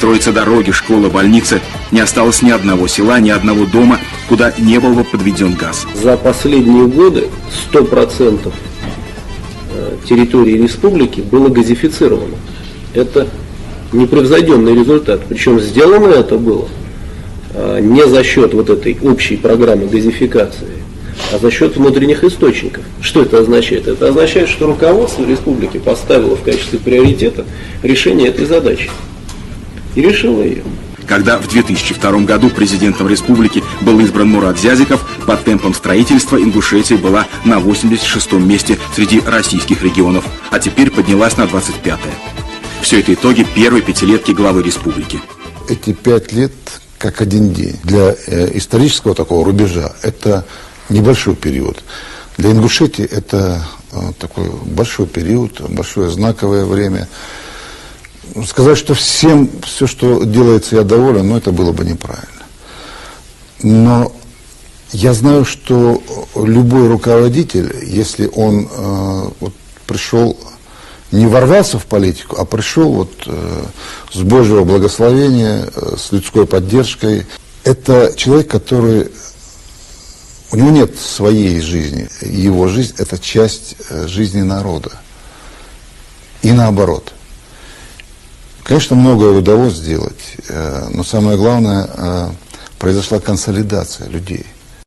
строятся дороги, школы, больницы. Не осталось ни одного села, ни одного дома, куда не был бы подведен газ. За последние годы 100% территории республики было газифицировано. Это непревзойденный результат. Причем сделано это было не за счет вот этой общей программы газификации, а за счет внутренних источников. Что это означает? Это означает, что руководство республики поставило в качестве приоритета решение этой задачи. И решило ее. Когда в 2002 году президентом республики был избран Мурат Зязиков, по темпам строительства Ингушетия была на 86-м месте среди российских регионов, а теперь поднялась на 25-е. Все это итоги первой пятилетки главы республики. Эти 5 лет как один день. Для исторического такого рубежа это небольшой период. Для Ингушетии это такой большой период, большое знаковое время. Сказать, что всем все, что делается, я доволен, но это было бы неправильно. Но я знаю, что любой руководитель, если он вот пришел, не ворвался в политику, а пришел вот с Божьего благословения, с людской поддержкой, это человек, который... У него нет своей жизни. Его жизнь – это часть жизни народа. И наоборот. Конечно, многое удалось сделать, но самое главное, произошла консолидация людей.